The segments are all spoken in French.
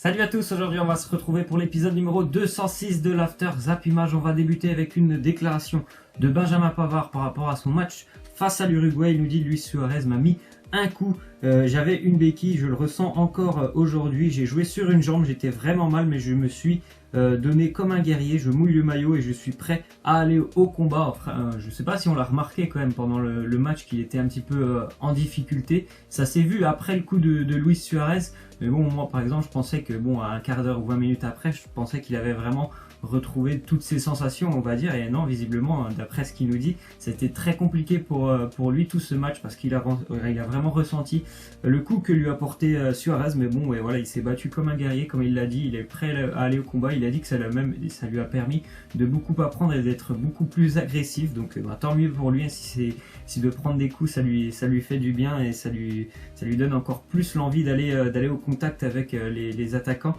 Salut à tous, aujourd'hui on va se retrouver pour l'épisode numéro 206 de l'After Zap Image. On va débuter avec une déclaration de Benjamin Pavard par rapport à son match face à l'Uruguay. Il nous dit: Luis Suarez m'a mis un coup, j'avais une béquille, je le ressens encore aujourd'hui, j'ai joué sur une jambe, j'étais vraiment mal mais je me suis donné comme un guerrier, je mouille le maillot et je suis prêt à aller au combat. Enfin, je sais pas si on l'a remarqué quand même pendant le match qu'il était un petit peu en difficulté. Ça s'est vu après le coup de Luis Suarez, mais bon, moi par exemple je pensais que bon, à un quart d'heure ou 20 minutes après, je pensais qu'il avait vraiment retrouvé toutes ses sensations, on va dire, et non, visiblement, d'après ce qu'il nous dit, c'était très compliqué pour lui tout ce match, parce qu'il a vraiment ressenti le coup que lui a porté Suarez. Mais bon, ouais, voilà, il s'est battu comme un guerrier, comme il l'a dit, il est prêt à aller au combat. Il a dit que ça lui a permis de beaucoup apprendre et d'être beaucoup plus agressif, donc tant mieux pour lui, hein, si de prendre des coups ça lui fait du bien et ça lui donne encore plus l'envie d'aller au contact avec les attaquants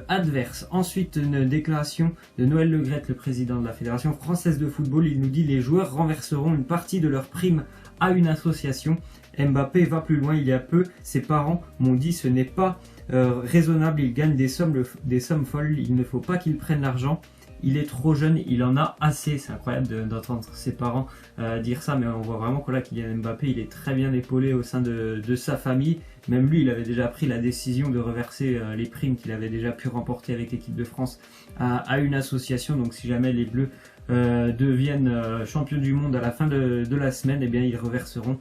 adverses. Ensuite, une déclaration de Noël Le Graët, le président de la Fédération française de football. Il nous dit: les joueurs renverseront une partie de leur prime à une association. Mbappé va plus loin. Il y a peu, ses parents m'ont dit: ce n'est pas raisonnable, il gagne des sommes folles, il ne faut pas qu'il prenne l'argent. Il est trop jeune, il en a assez. C'est incroyable d'entendre ses parents dire ça, mais on voit vraiment que là, Kylian Mbappé, il est très bien épaulé au sein de sa famille. Même lui, il avait déjà pris la décision de reverser les primes qu'il avait déjà pu remporter avec l'équipe de France à une association. Donc si jamais les Bleus deviennent champions du monde à la fin de la semaine, eh bien ils reverseront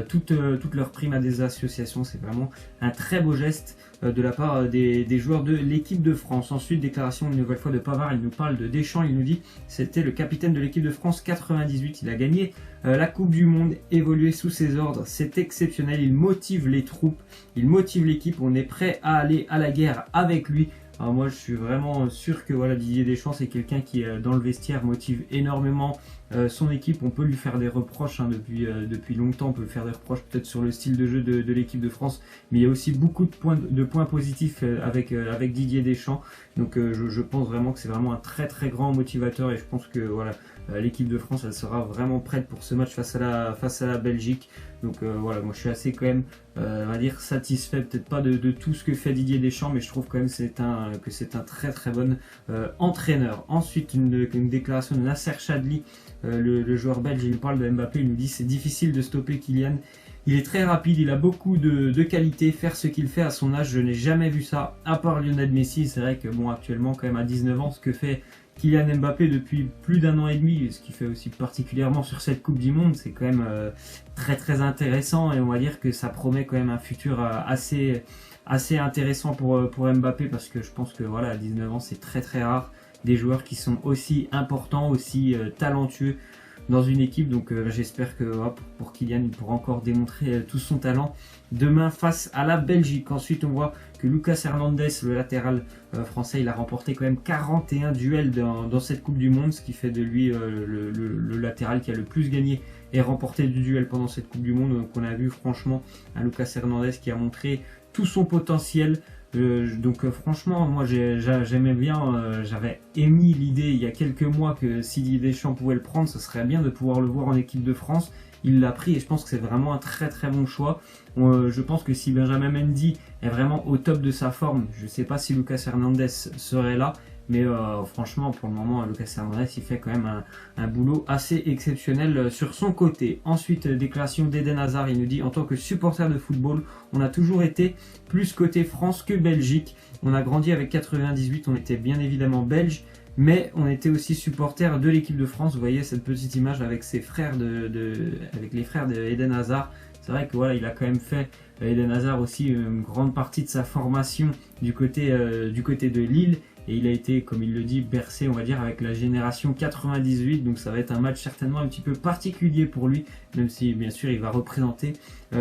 toutes leurs primes à des associations. C'est vraiment un très beau geste de la part des joueurs de l'équipe de France. Ensuite, déclaration une nouvelle fois de Pavard. Il nous parle de Deschamps. Il nous dit: c'était le capitaine de l'équipe de France 98, il a gagné la Coupe du Monde, évolué sous ses ordres, c'est exceptionnel, il motive les troupes, il motive l'équipe, on est prêt à aller à la guerre avec lui. Alors moi je suis vraiment sûr que voilà, Didier Deschamps, c'est quelqu'un qui dans le vestiaire motive énormément son équipe. On peut lui faire des reproches depuis longtemps, on peut lui faire des reproches peut-être sur le style de jeu de l'équipe de France, mais il y a aussi beaucoup de points positifs avec Didier Deschamps. Donc je pense vraiment que c'est vraiment un très grand motivateur, et je pense que voilà, l'équipe de France, elle sera vraiment prête pour ce match face à la Belgique. Donc voilà, moi je suis assez quand même on va dire satisfait, peut-être pas de tout ce que fait Didier Deschamps, mais je trouve quand même que c'est un très bon entraîneur. Ensuite, une déclaration de Nasser Chadli, le joueur belge. Il parle de Mbappé, il nous dit: c'est difficile de stopper Kylian, il est très rapide, il a beaucoup de qualités, faire ce qu'il fait à son âge, je n'ai jamais vu ça, à part Lionel Messi. C'est vrai que bon, actuellement quand même à 19 ans, ce que fait Kylian Mbappé depuis plus d'un an et demi, ce qui fait aussi particulièrement sur cette Coupe du Monde, c'est quand même très intéressant, et on va dire que ça promet quand même un futur assez intéressant pour Mbappé, parce que je pense que voilà, à 19 ans, c'est très rare des joueurs qui sont aussi importants, aussi talentueux dans une équipe. Donc j'espère que pour Kylian, il pourra encore démontrer tout son talent demain face à la Belgique. Ensuite, on voit que Lucas Hernandez, le latéral français, il a remporté quand même 41 duels dans cette Coupe du Monde, ce qui fait de lui le latéral qui a le plus gagné et remporté du duel pendant cette Coupe du Monde. Donc on a vu franchement un Lucas Hernandez qui a montré tout son potentiel. Donc franchement, moi j'aimais bien, j'avais émis l'idée il y a quelques mois que si Didier Deschamps pouvait le prendre, ce serait bien de pouvoir le voir en équipe de France. Il l'a pris, et je pense que c'est vraiment un très bon choix. Je pense que si Benjamin Mendy est vraiment au top de sa forme, je ne sais pas si Lucas Hernandez serait là, mais franchement pour le moment Lucas Hernandez, il fait quand même un boulot assez exceptionnel sur son côté. Ensuite, déclaration d'Eden Hazard. Il nous dit: en tant que supporter de football, on a toujours été plus côté France que Belgique, on a grandi avec 98, on était bien évidemment belge, mais on était aussi supporter de l'équipe de France. Vous voyez cette petite image avec ses frères avec les frères d'Eden Hazard. C'est vrai que voilà, il a quand même fait, Eden Hazard aussi, une grande partie de sa formation du côté de Lille, et il a été, comme il le dit, bercé, on va dire, avec la génération 98. Donc ça va être un match certainement un petit peu particulier pour lui, même si bien sûr il va représenter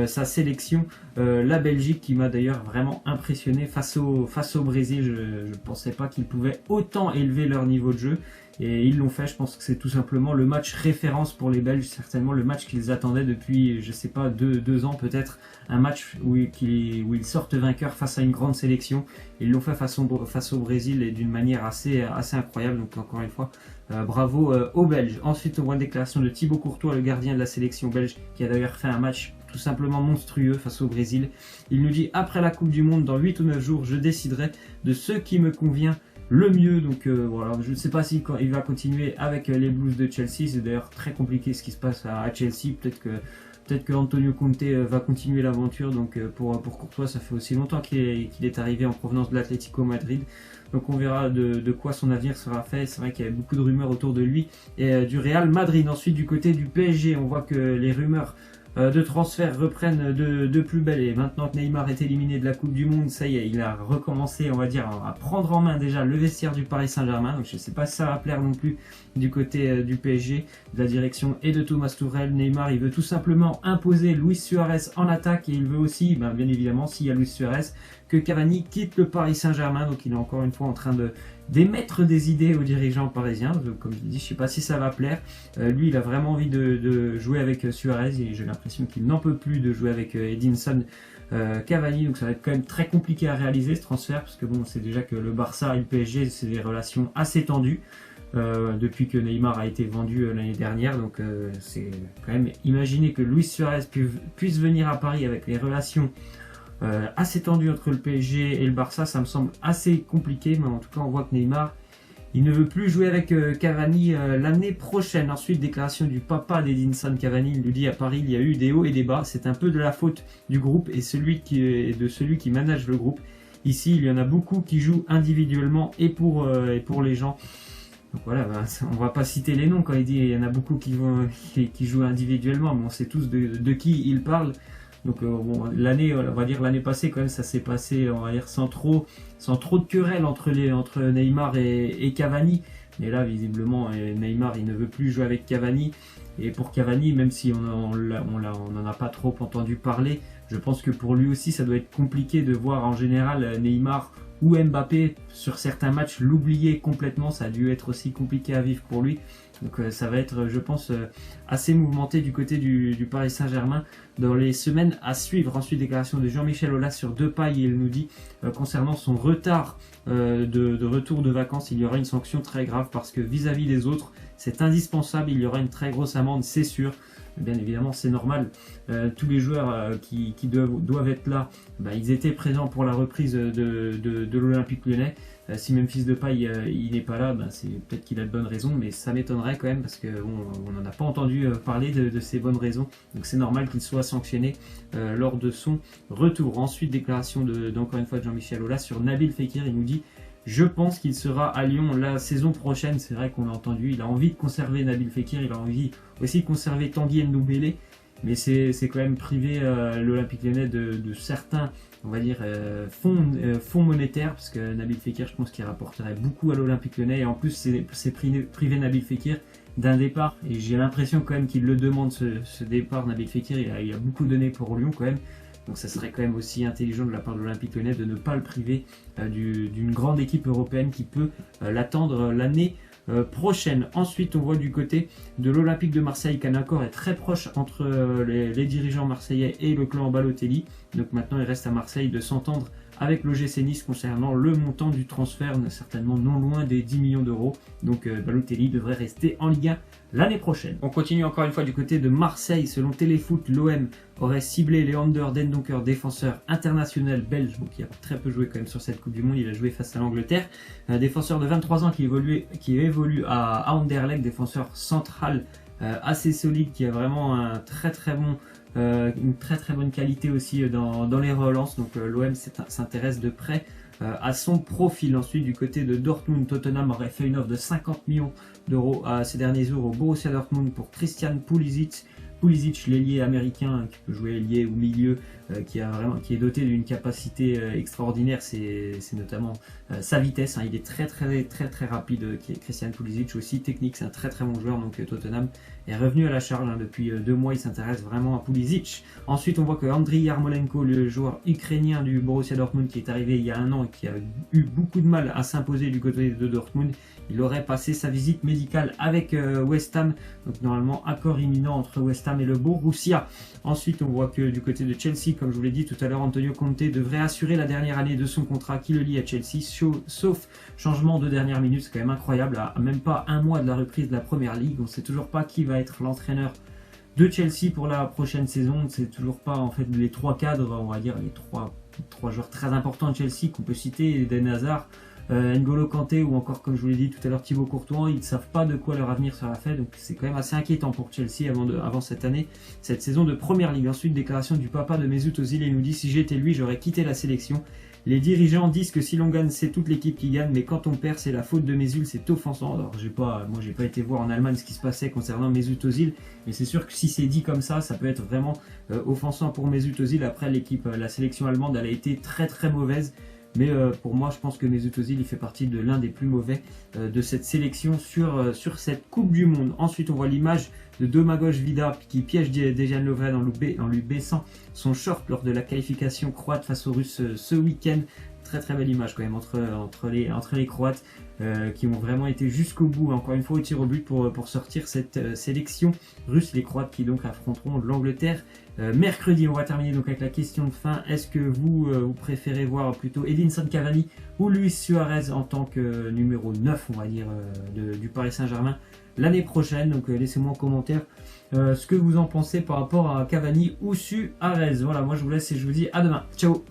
sa sélection, la Belgique, qui m'a d'ailleurs vraiment impressionné face au Brésil. Je ne pensais pas qu'ils pouvaient autant élever leur niveau de jeu, et ils l'ont fait. Je pense que c'est tout simplement le match référence pour les Belges, certainement le match qu'ils attendaient depuis, je sais pas, deux ans peut-être, un match où ils sortent vainqueurs face à une grande sélection. Ils l'ont fait face au Brésil, et d'une manière assez incroyable. Donc encore une fois, bravo aux Belges. Ensuite, on voit une déclaration de Thibaut Courtois, le gardien de la sélection belge, qui a d'ailleurs fait un match tout simplement monstrueux face au Brésil. Il nous dit: après la Coupe du Monde, dans 8 ou 9 jours, je déciderai de ce qui me convient le mieux. Donc voilà, je ne sais pas si il va continuer avec les Blues de Chelsea. C'est d'ailleurs très compliqué ce qui se passe à Chelsea. Peut-être que Antonio Conte va continuer l'aventure. Donc pour Courtois, ça fait aussi longtemps qu'il est arrivé en provenance de l'Atlético Madrid. Donc on verra de quoi son avenir sera fait. C'est vrai qu'il y avait beaucoup de rumeurs autour de lui et du Real Madrid. Ensuite, du côté du PSG, on voit que les rumeurs de transfert reprennent de plus belle. Et maintenant que Neymar est éliminé de la Coupe du Monde, ça y est, il a recommencé, on va dire, à prendre en main déjà le vestiaire du Paris Saint-Germain. Donc je ne sais pas si ça va plaire non plus du côté du PSG, de la direction et de Thomas Tuchel. Neymar, il veut tout simplement imposer Luis Suarez en attaque et il veut aussi, bien évidemment, s'il y a Luis Suarez, que Cavani quitte le Paris Saint-Germain. Donc il est encore une fois en train d'émettre des idées aux dirigeants parisiens. Donc, comme je l'ai dit, je ne sais pas si ça va plaire. Lui, il a vraiment envie de jouer avec Suarez et j'ai l'impression qu'il n'en peut plus de jouer avec Edinson Cavani. Donc ça va être quand même très compliqué à réaliser ce transfert parce que bon, c'est déjà que le Barça et le PSG, c'est des relations assez tendues. Depuis que Neymar a été vendu l'année dernière, donc c'est quand même imaginer que Luis Suarez puisse venir à Paris avec les relations assez tendues entre le PSG et le Barça, ça me semble assez compliqué, mais en tout cas on voit que Neymar il ne veut plus jouer avec Cavani l'année prochaine. Ensuite, déclaration du papa d'Edinson Cavani, il lui dit: à Paris il y a eu des hauts et des bas, c'est un peu de la faute du groupe et celui qui manage le groupe. Ici il y en a beaucoup qui jouent individuellement et pour les gens. Donc voilà, on va pas citer les noms quand il dit il y en a beaucoup qui jouent individuellement, mais on sait tous de qui il parle. Donc bon, on va dire l'année passée quand même, ça s'est passé, on va dire sans trop de querelle entre Neymar et Cavani. Mais là, visiblement, Neymar il ne veut plus jouer avec Cavani. Et pour Cavani, même si on n'en a pas trop entendu parler, je pense que pour lui aussi, ça doit être compliqué de voir en général Neymar ou Mbappé sur certains matchs l'oublier complètement. Ça a dû être aussi compliqué à vivre pour lui. Donc ça va être, je pense, assez mouvementé du côté du Paris Saint-Germain dans les semaines à suivre. Ensuite, déclaration de Jean-Michel Aulas sur Depay. Il nous dit concernant son retard de retour de vacances, il y aura une sanction très grave parce que vis-à-vis des autres, c'est indispensable. Il y aura une très grosse amende, c'est sûr. Bien évidemment, c'est normal. Tous les joueurs qui doivent être là, ils étaient présents pour la reprise de l'Olympique Lyonnais. Si Memphis Depay il n'est pas là, c'est peut-être qu'il a de bonnes raisons, mais ça m'étonnerait quand même parce qu'on n'en a pas entendu parler de ces bonnes raisons. Donc c'est normal qu'il soit sanctionné lors de son retour. Ensuite, déclaration encore une fois de Jean-Michel Aulas sur Nabil Fekir. Il nous dit: je pense qu'il sera à Lyon la saison prochaine. C'est vrai qu'on a entendu, il a envie de conserver Nabil Fekir, il a envie aussi de conserver Tanguy Ndombele, mais c'est quand même privé l'Olympique Lyonnais de certains, on va dire, fonds monétaires, parce que Nabil Fekir, je pense qu'il rapporterait beaucoup à l'Olympique Lyonnais, et en plus c'est privé Nabil Fekir d'un départ, et j'ai l'impression quand même qu'il le demande ce départ. Nabil Fekir, il a beaucoup donné pour Lyon quand même. Donc ça serait quand même aussi intelligent de la part de l'Olympique Lyonnais de ne pas le priver d'une grande équipe européenne qui peut l'attendre l'année prochaine. Ensuite, on voit du côté de l'Olympique de Marseille qu'un accord est très proche entre les dirigeants marseillais et le clan Balotelli. Donc maintenant, il reste à Marseille de s'entendre avec l'OGC Nice concernant le montant du transfert, certainement non loin des 10 millions d'euros. Donc Balotelli devrait rester en Ligue 1 l'année prochaine. On continue encore une fois du côté de Marseille. Selon Téléfoot, l'OM aurait ciblé Leander Dendoncker, défenseur international belge, qui a très peu joué quand même sur cette Coupe du Monde. Il a joué face à l'Angleterre. Un défenseur de 23 ans qui évolue à Anderlecht, défenseur central assez solide, qui a vraiment une très très bonne qualité aussi dans les relances. Donc l'OM s'intéresse de près à son profil. Ensuite, du côté de Dortmund, Tottenham aurait fait une offre de 50 millions d'euros ces derniers jours au Borussia Dortmund pour Christian Pulisic. Pulisic, l'ailier américain qui peut jouer ailier ou milieu, qui est doté d'une capacité extraordinaire, c'est notamment sa vitesse. Il est très très très très rapide. Christian Pulisic aussi technique, c'est un très très bon joueur. Donc Tottenham est revenu à la charge. Depuis 2 mois, il s'intéresse vraiment à Pulisic. Ensuite, on voit que Andriy Yarmolenko, le joueur ukrainien du Borussia Dortmund, qui est arrivé il y a 1 an et qui a eu beaucoup de mal à s'imposer du côté de Dortmund, il aurait passé sa visite médicale avec West Ham. Donc normalement, accord imminent entre West Ham et le Borussia. Ensuite, on voit que du côté de Chelsea, comme je vous l'ai dit tout à l'heure, Antonio Conte devrait assurer la dernière année de son contrat qui le lie à Chelsea, sauf changement de dernière minute. C'est quand même incroyable, à même pas 1 mois de la reprise de la Première Ligue. On ne sait toujours pas qui va être l'entraîneur de Chelsea pour la prochaine saison. C'est toujours pas en fait les 3 cadres, on va dire les trois joueurs très importants de Chelsea qu'on peut citer, Eden Hazard, N'Golo Kanté ou encore, comme je vous l'ai dit tout à l'heure, Thibaut Courtois. Ils ne savent pas de quoi leur avenir sera fait, donc c'est quand même assez inquiétant pour Chelsea avant cette année, cette saison de Première Ligue. Ensuite, déclaration du papa de Mesut Özil, il nous dit: si j'étais lui, j'aurais quitté la sélection. Les dirigeants disent que si l'on gagne, c'est toute l'équipe qui gagne, mais quand on perd, c'est la faute de Mesut, c'est offensant. Alors, moi, j'ai pas été voir en Allemagne ce qui se passait concernant Mesut Özil, mais c'est sûr que si c'est dit comme ça peut être vraiment offensant pour Mesut Özil. Après, la sélection allemande, elle a été très très mauvaise. Mais pour moi, je pense que Mesut Özil, il fait partie de l'un des plus mauvais de cette sélection sur cette Coupe du Monde. Ensuite, on voit l'image de Domagoj Vida qui piège Dejan Lovren en lui baissant son short lors de la qualification croate face aux Russes ce week-end. Très très belle image quand même entre les Croates qui ont vraiment été jusqu'au bout, encore une fois au tir au but pour sortir cette sélection russe. Les Croates qui donc affronteront l'Angleterre mercredi. On va terminer donc avec la question de fin. Est-ce que vous préférez voir plutôt Edinson Cavani ou Luis Suarez en tant que numéro 9, on va dire, du Paris Saint-Germain l'année prochaine? Donc laissez-moi en commentaire ce que vous en pensez par rapport à Cavani ou Suarez. Voilà, moi je vous laisse et je vous dis à demain. Ciao!